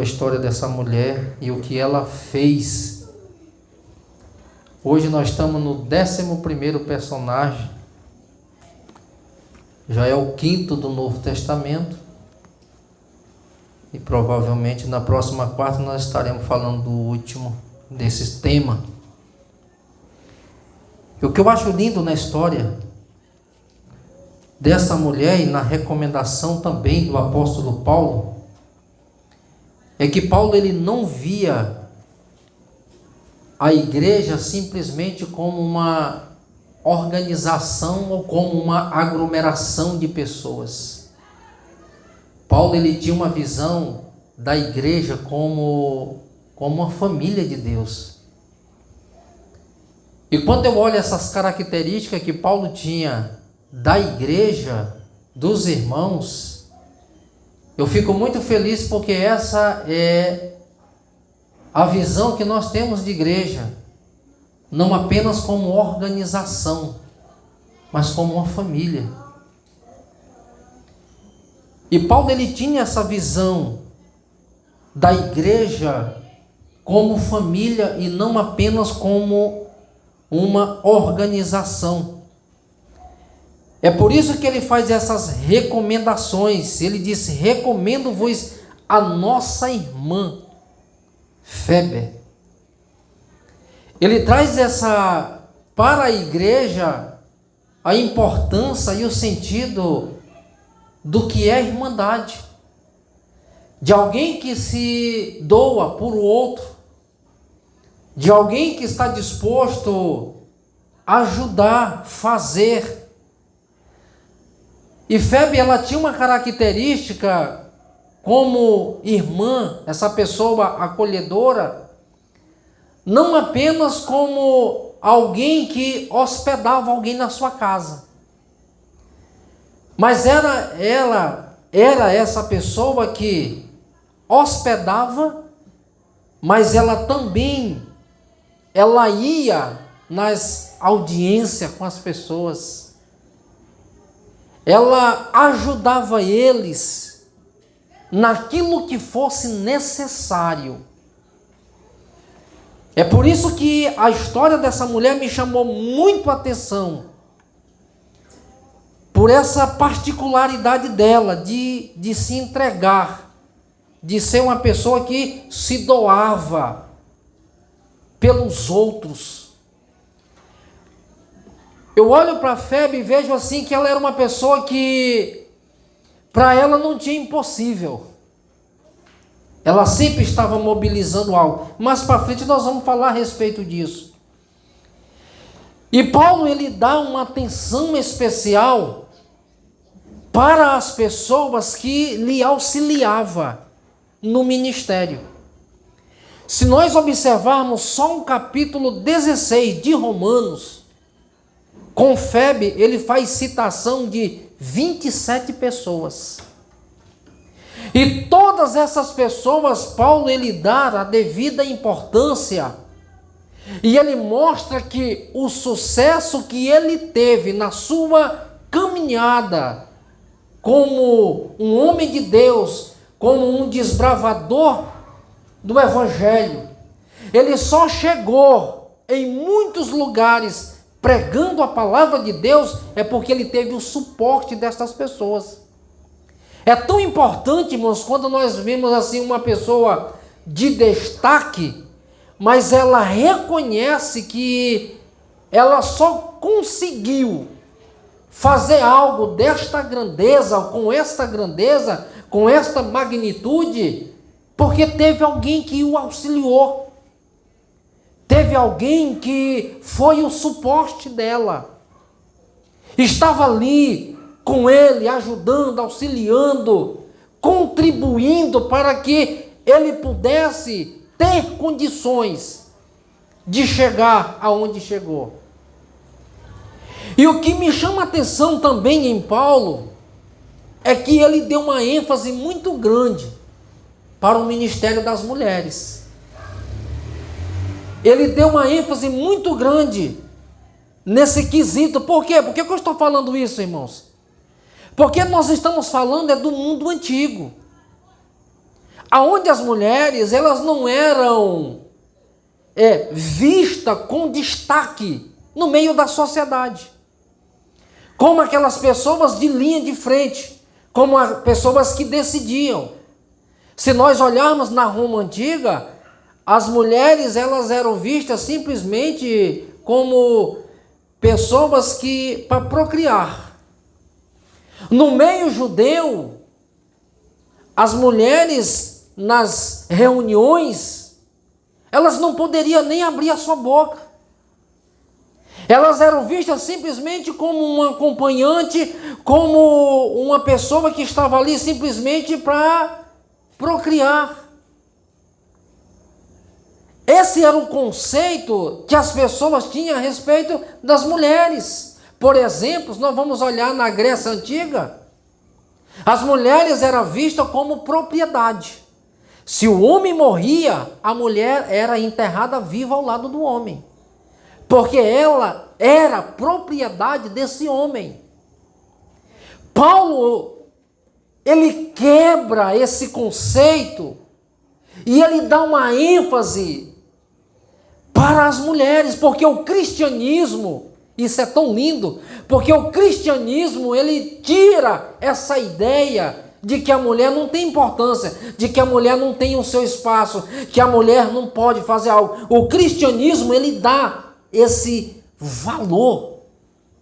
a história dessa mulher e o que ela fez. Hoje nós estamos no 11º personagem. Já é o 5º do Novo Testamento. E provavelmente na próxima quarta nós estaremos falando do último desse tema. E o que eu acho lindo na história dessa mulher e na recomendação também do apóstolo Paulo, é que Paulo ele não via a igreja simplesmente como uma organização ou como uma aglomeração de pessoas. Paulo ele tinha uma visão da igreja como uma família de Deus. E quando eu olho essas características que Paulo tinha da igreja, dos irmãos, eu fico muito feliz porque essa é a visão que nós temos de igreja, não apenas como organização, mas como uma família. E Paulo ele tinha essa visão da igreja como família e não apenas como uma organização. É por isso que ele faz essas recomendações. Ele diz: recomendo-vos a nossa irmã Febe. Ele traz para a igreja a importância e o sentido do que é irmandade. De alguém que se doa por outro. De alguém que está disposto a ajudar, fazer. E Febe, ela tinha uma característica como irmã, essa pessoa acolhedora, não apenas como alguém que hospedava alguém na sua casa, mas ela era essa pessoa que hospedava, mas ela também, ela ia nas audiências com as pessoas. Ela ajudava eles naquilo que fosse necessário. É por isso que a história dessa mulher me chamou muito a atenção. Por essa particularidade dela de se entregar, de ser uma pessoa que se doava pelos outros. Eu olho para a Febe e vejo assim que ela era uma pessoa que para ela não tinha impossível. Ela sempre estava mobilizando algo. Mas para frente nós vamos falar a respeito disso. E Paulo ele dá uma atenção especial para as pessoas que lhe auxiliavam no ministério. Se nós observarmos só o capítulo 16 de Romanos, com Febe, ele faz citação de 27 pessoas. E todas essas pessoas, Paulo, ele dá a devida importância. E ele mostra que o sucesso que ele teve na sua caminhada como um homem de Deus, como um desbravador do Evangelho, ele só chegou em muitos lugares pregando a palavra de Deus, é porque ele teve o suporte dessas pessoas. É tão importante, irmãos, quando nós vemos assim uma pessoa de destaque, mas ela reconhece que ela só conseguiu fazer algo desta grandeza, com esta magnitude, porque teve alguém que o auxiliou. Teve alguém que foi o suporte dela. Estava ali com ele, ajudando, auxiliando, contribuindo para que ele pudesse ter condições de chegar aonde chegou. E o que me chama a atenção também em Paulo é que ele deu uma ênfase muito grande para o ministério das mulheres. Ele deu uma ênfase muito grande nesse quesito. Por quê? Por que eu estou falando isso, irmãos? Porque nós estamos falando do mundo antigo. aonde as mulheres elas não eram vistas com destaque no meio da sociedade, como aquelas pessoas de linha de frente, como as pessoas que decidiam. Se nós olharmos na Roma antiga, as mulheres elas eram vistas simplesmente como pessoas que para procriar. No meio judeu, as mulheres nas reuniões, elas não poderiam nem abrir a sua boca. Elas eram vistas simplesmente como uma acompanhante, como uma pessoa que estava ali simplesmente para procriar. Esse era o conceito que as pessoas tinham a respeito das mulheres. Por exemplo, nós vamos olhar na Grécia Antiga, as mulheres eram vistas como propriedade. Se o homem morria, a mulher era enterrada viva ao lado do homem, porque ela era propriedade desse homem. Paulo, ele quebra esse conceito e ele dá uma ênfase para as mulheres, porque o cristianismo, isso é tão lindo, porque o cristianismo, ele tira essa ideia de que a mulher não tem importância, de que a mulher não tem o seu espaço, que a mulher não pode fazer algo. O cristianismo, ele dá esse valor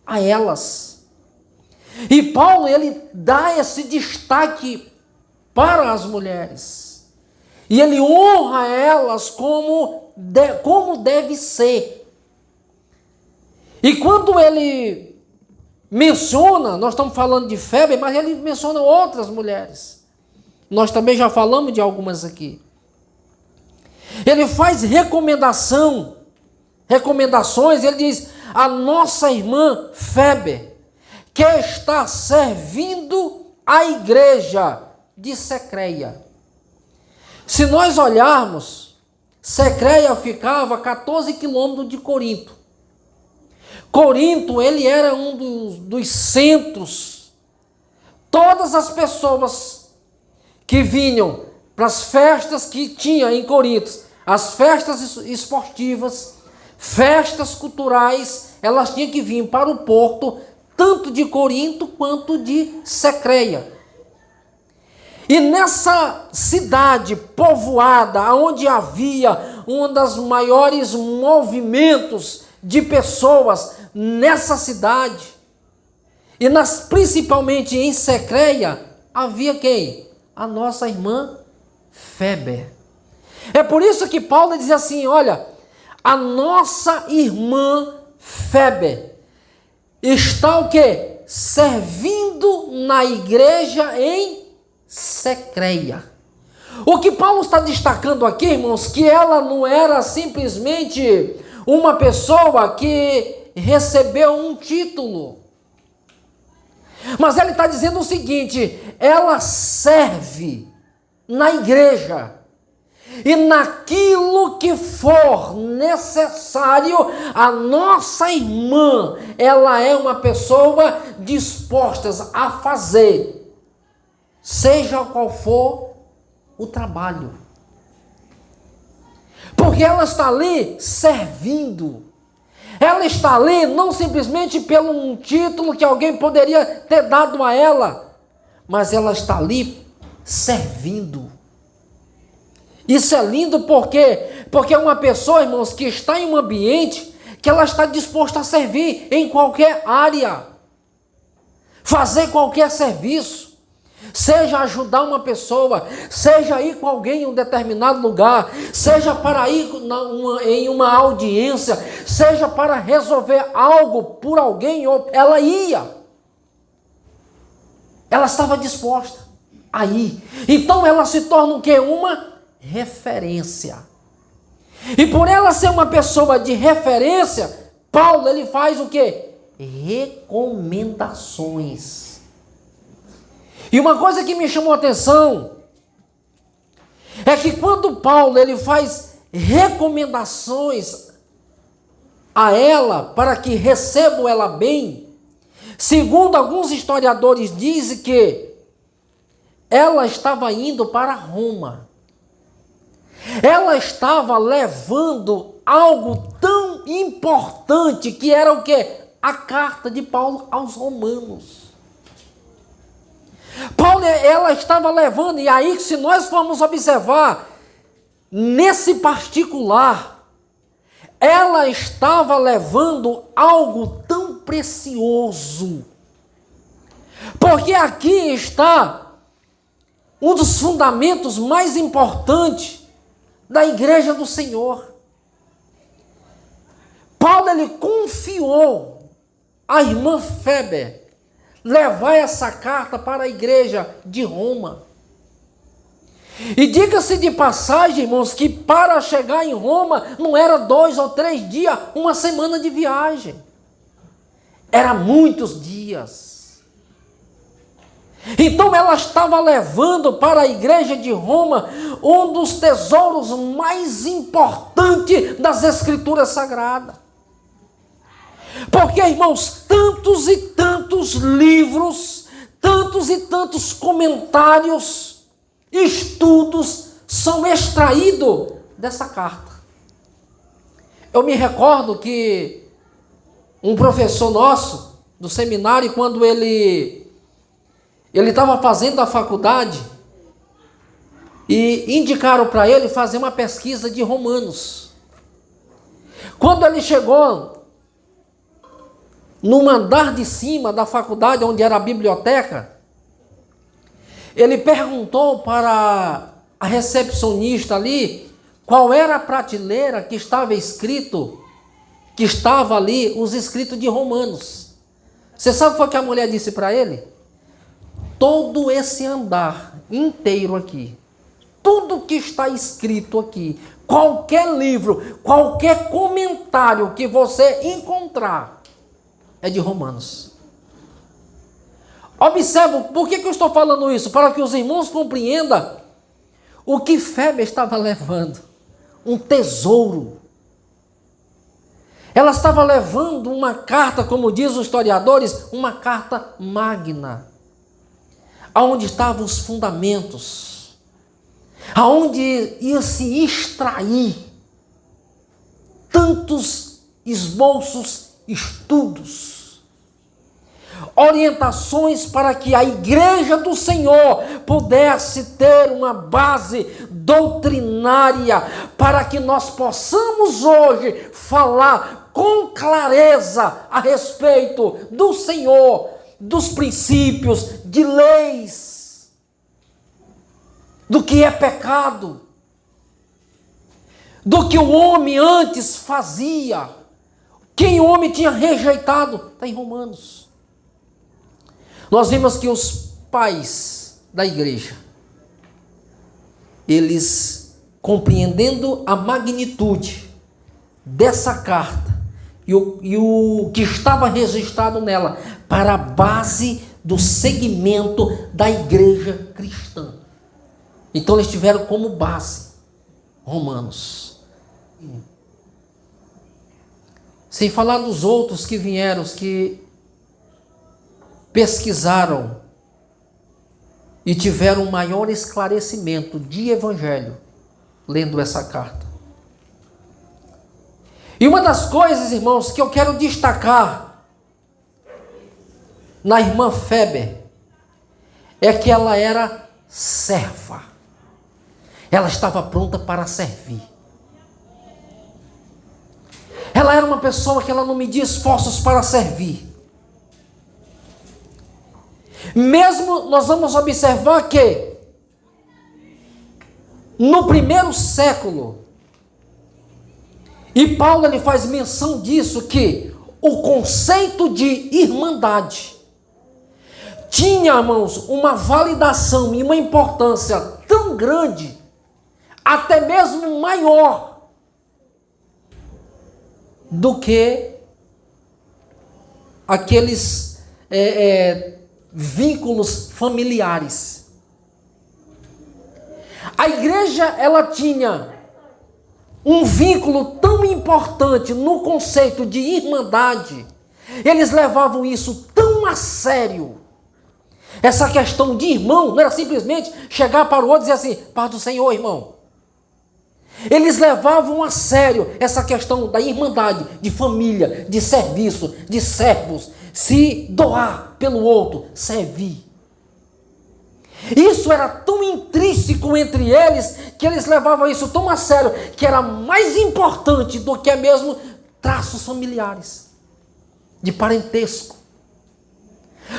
a elas. E Paulo, ele dá esse destaque para as mulheres. E ele honra elas como deve ser. E quando ele menciona, nós estamos falando de Febe, mas ele menciona outras mulheres. Nós também já falamos de algumas aqui. Ele faz recomendações, ele diz, a nossa irmã Febe, que está servindo a igreja de Secreia. Se nós olharmos, Secreia ficava a 14 quilômetros de Corinto. Corinto, ele era um dos centros. Todas as pessoas que vinham para as festas que tinha em Corinto, as festas esportivas, festas culturais, elas tinham que vir para o porto, tanto de Corinto quanto de Secreia. E nessa cidade povoada, onde havia um dos maiores movimentos de pessoas nessa cidade, e principalmente em Secreia, havia quem? A nossa irmã Febe. É por isso que Paulo diz assim, olha, a nossa irmã Febe está o quê? Servindo na igreja em Secreia. O que Paulo está destacando aqui, irmãos, que ela não era simplesmente uma pessoa que recebeu um título, mas ele está dizendo o seguinte, ela serve na igreja, e naquilo que for necessário, a nossa irmã, ela é uma pessoa disposta a fazer, seja qual for o trabalho. Porque ela está ali servindo. Ela está ali não simplesmente pelo um título que alguém poderia ter dado a ela, mas ela está ali servindo. Isso é lindo porque é uma pessoa, irmãos, que está em um ambiente que ela está disposta a servir em qualquer área, fazer qualquer serviço, seja ajudar uma pessoa, seja ir com alguém em um determinado lugar, seja para ir em uma audiência, seja para resolver algo por alguém, ela ia. Ela estava disposta a ir. Então ela se torna o quê? Uma referência. E por ela ser uma pessoa de referência, Paulo, ele faz o quê? Recomendações. E uma coisa que me chamou a atenção é que quando Paulo ele faz recomendações a ela para que recebam ela bem, segundo alguns historiadores dizem que ela estava indo para Roma. Ela estava levando algo tão importante que era o quê? A carta de Paulo aos Romanos. Paulo, ela estava levando, e aí se nós formos observar, nesse particular, ela estava levando algo tão precioso. Porque aqui está um dos fundamentos mais importantes da igreja do Senhor. Paulo, ele confiou a irmã Febe levar essa carta para a igreja de Roma. E diga-se de passagem, irmãos, que para chegar em Roma não era 2 ou 3 dias, uma semana de viagem. Era muitos dias. Então ela estava levando para a igreja de Roma um dos tesouros mais importantes das Escrituras Sagradas. Porque, irmãos, tantos e tantos livros, tantos e tantos comentários, estudos são extraídos dessa carta. Eu me recordo que um professor nosso do seminário, quando ele estava fazendo a faculdade, e indicaram para ele fazer uma pesquisa de Romanos. Quando ele chegou no andar de cima da faculdade, onde era a biblioteca, ele perguntou para a recepcionista ali qual era a prateleira que estava ali os escritos de Romanos. Você sabe o que foi que a mulher disse para ele? Todo esse andar inteiro aqui, tudo que está escrito aqui, qualquer livro, qualquer comentário que você encontrar, é de Romanos. Observe, por que eu estou falando isso? Para que os irmãos compreendam o que Febe estava levando. Um tesouro. Ela estava levando uma carta, como diz os historiadores, uma carta magna. Aonde estavam os fundamentos. Aonde ia se extrair tantos esboços, estudos, orientações para que a igreja do Senhor pudesse ter uma base doutrinária, para que nós possamos hoje falar com clareza a respeito do Senhor, dos princípios, de leis, do que é pecado, do que o homem antes fazia, quem o homem tinha rejeitado, está em Romanos. Nós vimos que os pais da igreja, eles, compreendendo a magnitude dessa carta e o que estava registrado nela, para a base do segmento da igreja cristã. Então eles tiveram como base Romanos. Sem falar dos outros que vieram, os que pesquisaram e tiveram um maior esclarecimento de evangelho lendo essa carta. E uma das coisas, irmãos, que eu quero destacar na irmã Febe é que ela era serva. Ela estava pronta para servir. Ela era uma pessoa que ela não media esforços para servir. Mesmo nós vamos observar que no primeiro século, e Paulo ele faz menção disso, que o conceito de irmandade tinha, irmãos, uma validação e uma importância tão grande, até mesmo maior, do que aqueles vínculos familiares. A igreja, ela tinha um vínculo tão importante no conceito de irmandade, eles levavam isso tão a sério. Essa questão de irmão não era simplesmente chegar para o outro e dizer assim: paz do Senhor, irmão. Eles levavam a sério essa questão da irmandade, de família, de serviço, de servos, se doar pelo outro, servir. Isso era tão intrínseco entre eles, que eles levavam isso tão a sério, que era mais importante do que mesmo traços familiares, de parentesco.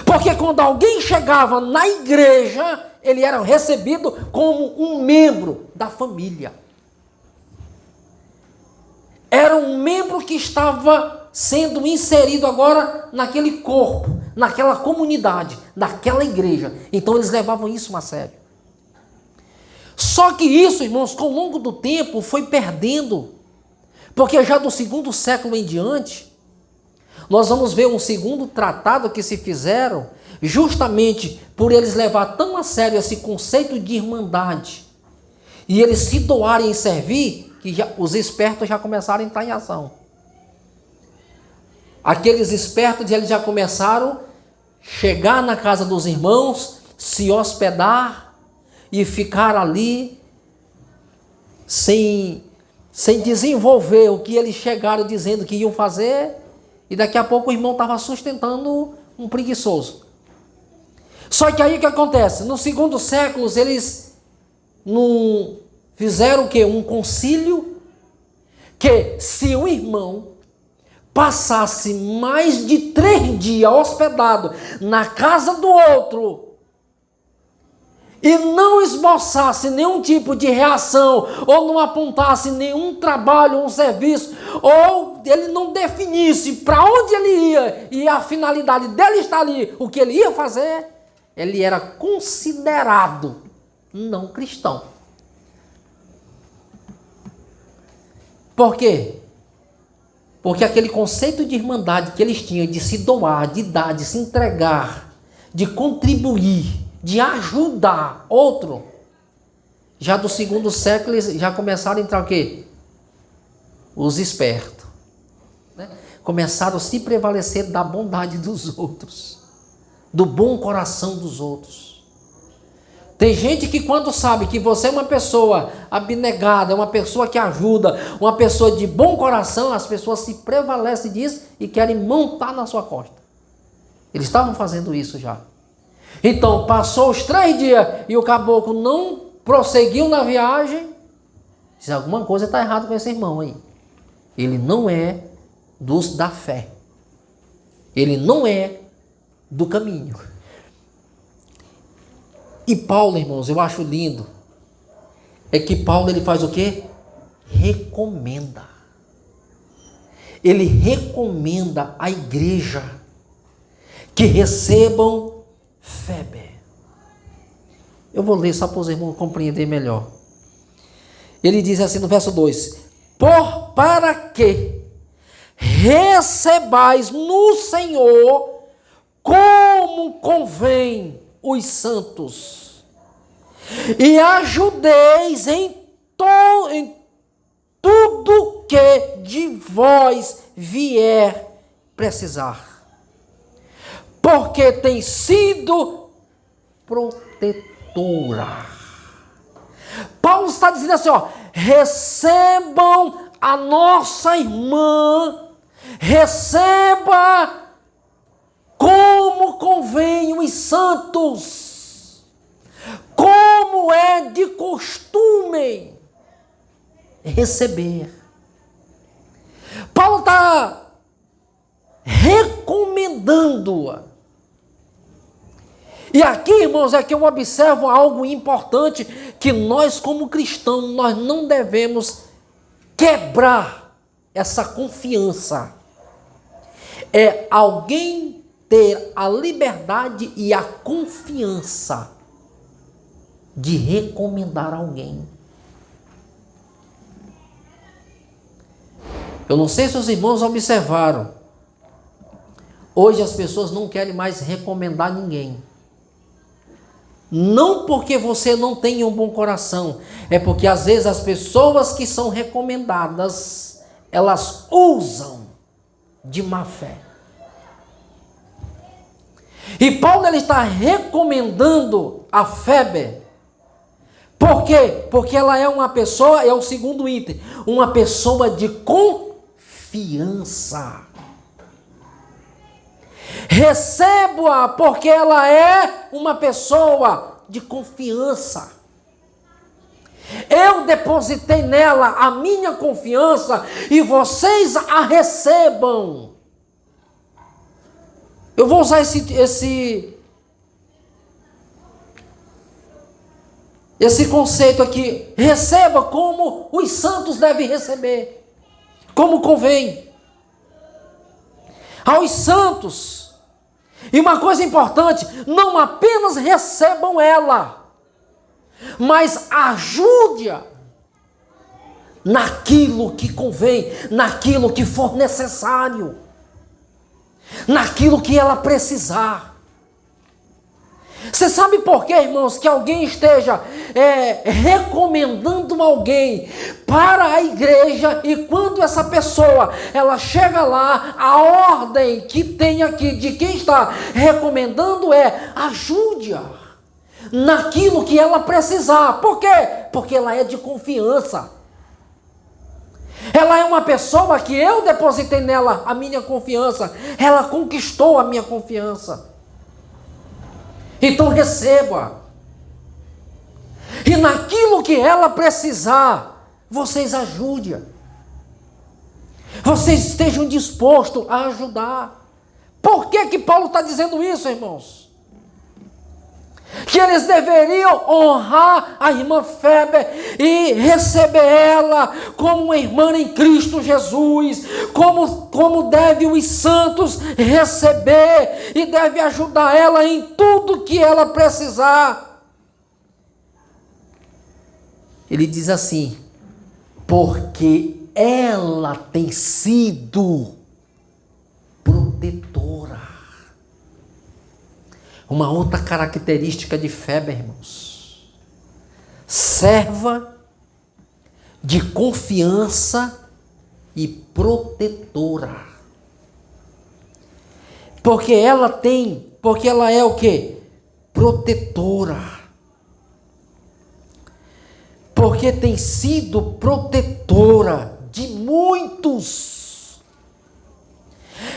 Porque quando alguém chegava na igreja, ele era recebido como um membro da família. Era um membro que estava sendo inserido agora naquele corpo, naquela comunidade, naquela igreja. Então eles levavam isso a sério. Só que isso, irmãos, com o longo do tempo foi perdendo. Porque já do 2º século em diante, nós vamos ver um segundo tratado que se fizeram, justamente por eles levar tão a sério esse conceito de irmandade, e eles se doarem em servir, que os espertos já começaram a entrar em ação. Aqueles espertos, eles já começaram a chegar na casa dos irmãos, se hospedar e ficar ali sem desenvolver o que eles chegaram dizendo que iam fazer, e daqui a pouco o irmão estava sustentando um preguiçoso. Só que aí o que acontece? No 2º século, eles não fizeram o quê? Um concílio, que se o irmão passasse mais de 3 dias hospedado na casa do outro e não esboçasse nenhum tipo de reação, ou não apontasse nenhum trabalho, um serviço, ou ele não definisse para onde ele ia e a finalidade dele estar ali, o que ele ia fazer, ele era considerado não cristão. Por quê? Porque aquele conceito de irmandade que eles tinham, de se doar, de dar, de se entregar, de contribuir, de ajudar outro, já do 2º século eles já começaram a entrar o quê? Os espertos, né? Começaram a se prevalecer da bondade dos outros, do bom coração dos outros. Tem gente que quando sabe que você é uma pessoa abnegada, uma pessoa que ajuda, uma pessoa de bom coração, as pessoas se prevalecem disso e querem montar na sua costa. Eles estavam fazendo isso já. Então, passou os 3 dias e o caboclo não prosseguiu na viagem. Diz, alguma coisa está errada com esse irmão aí. Ele não é dos da fé. Ele não é do caminho. E Paulo, irmãos, eu acho lindo, é que Paulo ele faz o quê? Recomenda. Ele recomenda à igreja que recebam Febe. Eu vou ler só para os irmãos compreender melhor. Ele diz assim no verso 2: para que recebais no Senhor como convém os santos, e ajudeis em tudo que de vós vier precisar, porque tem sido protetora. Paulo está dizendo assim, ó, recebam a nossa irmã, receba como convém os santos, como é de costume receber. Paulo está recomendando-a. E aqui, irmãos, é que eu observo algo importante, que nós como cristãos, nós não devemos quebrar essa confiança. É alguém ter a liberdade e a confiança de recomendar alguém. Eu não sei se os irmãos observaram. Hoje as pessoas não querem mais recomendar ninguém. Não porque você não tenha um bom coração, é porque às vezes as pessoas que são recomendadas, elas usam de má fé. E Paulo ele está recomendando a Febe Por quê? Porque ela é uma pessoa, é o segundo item, uma pessoa de confiança. Recebo-a porque ela é uma pessoa de confiança. Eu depositei nela a minha confiança e vocês a recebam. Eu vou usar esse conceito aqui. Receba como os santos devem receber, como convém. Aos santos. E uma coisa importante, não apenas recebam ela, mas ajude-a naquilo que convém, naquilo que for necessário, naquilo que ela precisar. Você sabe por quê, irmãos, que alguém esteja recomendando alguém para a igreja e quando essa pessoa, ela chega lá, a ordem que tem aqui de quem está recomendando é ajude-a naquilo que ela precisar. Por quê? Porque ela é de confiança. Ela é uma pessoa que eu depositei nela a minha confiança. Ela conquistou a minha confiança. Então receba. E naquilo que ela precisar, vocês ajudem. Vocês estejam dispostos a ajudar. Por que Paulo está dizendo isso, irmãos? Que eles deveriam honrar a irmã Febe e receber ela como uma irmã em Cristo Jesus, como deve os santos receber e deve ajudar ela em tudo que ela precisar. Ele diz assim, porque ela tem sido protetora. Uma outra característica de Febe, irmãos. Serva de confiança e protetora. Porque ela é o quê? Protetora. Porque tem sido protetora de muitos.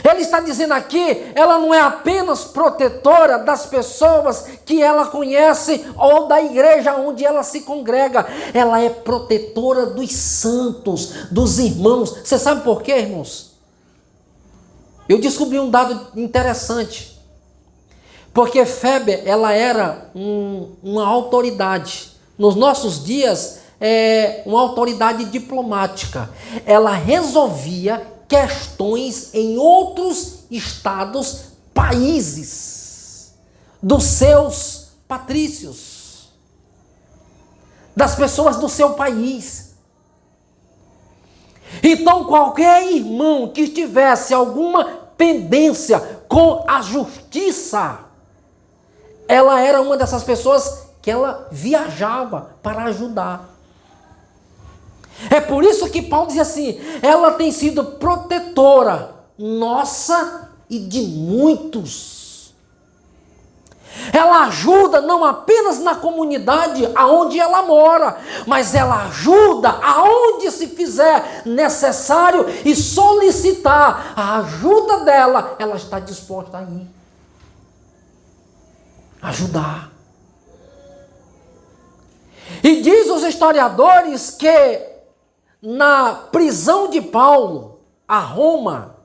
Ele está dizendo aqui, ela não é apenas protetora das pessoas que ela conhece ou da igreja onde ela se congrega. Ela é protetora dos santos, dos irmãos. Você sabe por quê, irmãos? Eu descobri um dado interessante. Porque Febe, ela era uma autoridade. Nos nossos dias, uma autoridade diplomática. Ela resolvia questões em outros estados, países, dos seus patrícios, das pessoas do seu país. Então, qualquer irmão que tivesse alguma pendência com a justiça, ela era uma dessas pessoas que ela viajava para ajudar. É por isso que Paulo diz assim, ela tem sido protetora nossa e de muitos. Ela ajuda não apenas na comunidade aonde ela mora, mas ela ajuda aonde se fizer necessário e solicitar a ajuda dela, ela está disposta a ir. Ajudar. E diz os historiadores que na prisão de Paulo, a Roma,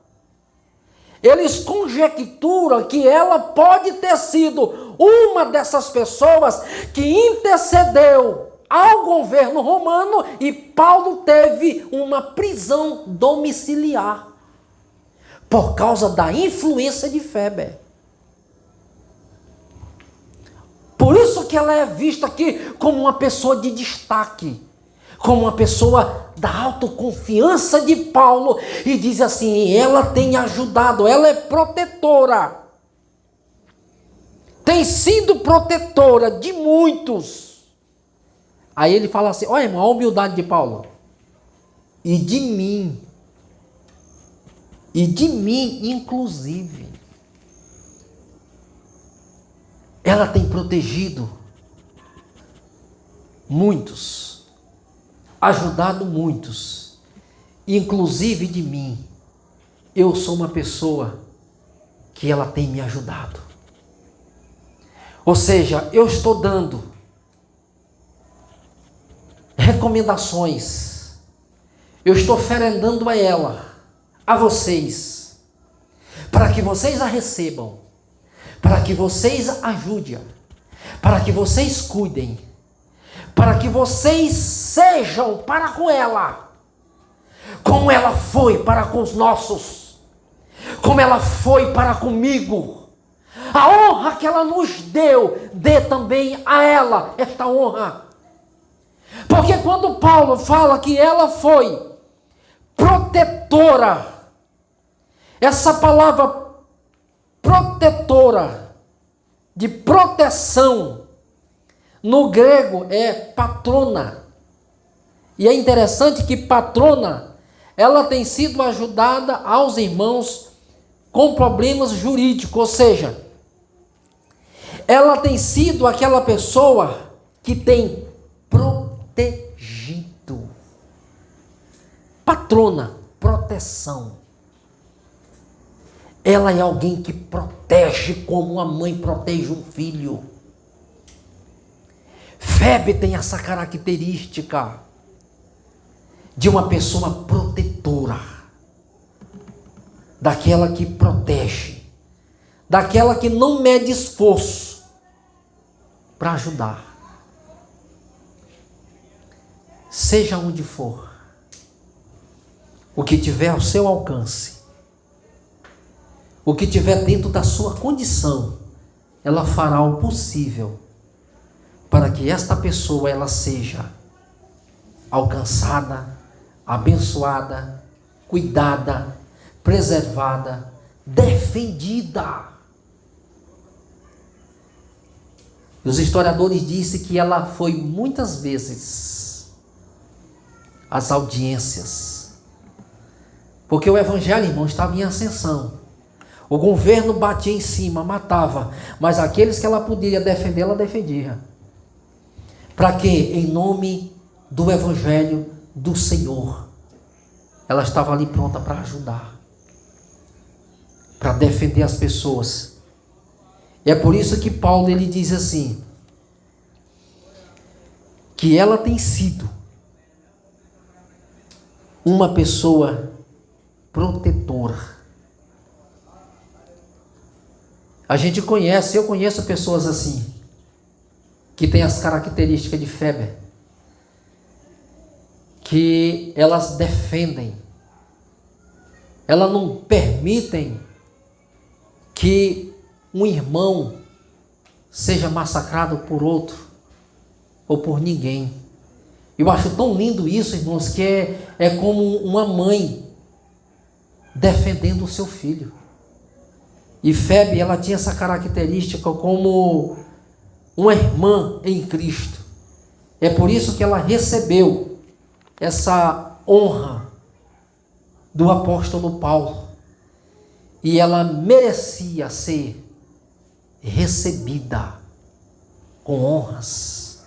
eles conjecturam que ela pode ter sido uma dessas pessoas que intercedeu ao governo romano e Paulo teve uma prisão domiciliar por causa da influência de Febe. Por isso que ela é vista aqui como uma pessoa de destaque, como uma pessoa da autoconfiança de Paulo, e diz assim, ela tem ajudado, ela é protetora, tem sido protetora de muitos. Aí ele fala assim, olha irmão, a humildade de Paulo, e de mim inclusive, ela tem protegido muitos, ajudado muitos, inclusive de mim. Eu sou uma pessoa que ela tem me ajudado. Ou seja, eu estou dando recomendações, eu estou oferendando a ela, a vocês, para que vocês a recebam, para que vocês a ajudem, para que vocês cuidem, para que vocês sejam para com ela, como ela foi para com os nossos, como ela foi para comigo. A honra que ela nos deu, dê também a ela esta honra. Porque quando Paulo fala que ela foi protetora, essa palavra protetora, de proteção, no grego é patrona. E é interessante que patrona, ela tem sido ajudada aos irmãos com problemas jurídicos, ou seja, ela tem sido aquela pessoa que tem protegido. Patrona, proteção. Ela é alguém que protege como uma mãe protege um filho. Febe tem essa característica de uma pessoa protetora, daquela que protege, daquela que não mede esforço para ajudar. Seja onde for, o que tiver ao seu alcance, o que tiver dentro da sua condição, ela fará o possível para que esta pessoa ela seja alcançada, abençoada, cuidada, preservada, defendida. Os historiadores dizem que ela foi muitas vezes às audiências, porque o evangelho, irmão, estava em ascensão. O governo batia em cima, matava, mas aqueles que ela poderia defender, ela defendia. Para quê? Em nome do evangelho do Senhor. Ela estava ali pronta para ajudar, para defender as pessoas. E é por isso que Paulo ele diz assim, que ela tem sido uma pessoa protetora. A gente conhece, eu conheço pessoas assim, que têm as características de Febe, que elas defendem, elas não permitem que um irmão seja massacrado por outro, ou por ninguém. Eu acho tão lindo isso, irmãos, que é como uma mãe defendendo o seu filho. E Febe, ela tinha essa característica como uma irmã em Cristo. É por isso que ela recebeu essa honra do apóstolo Paulo. E ela merecia ser recebida com honras.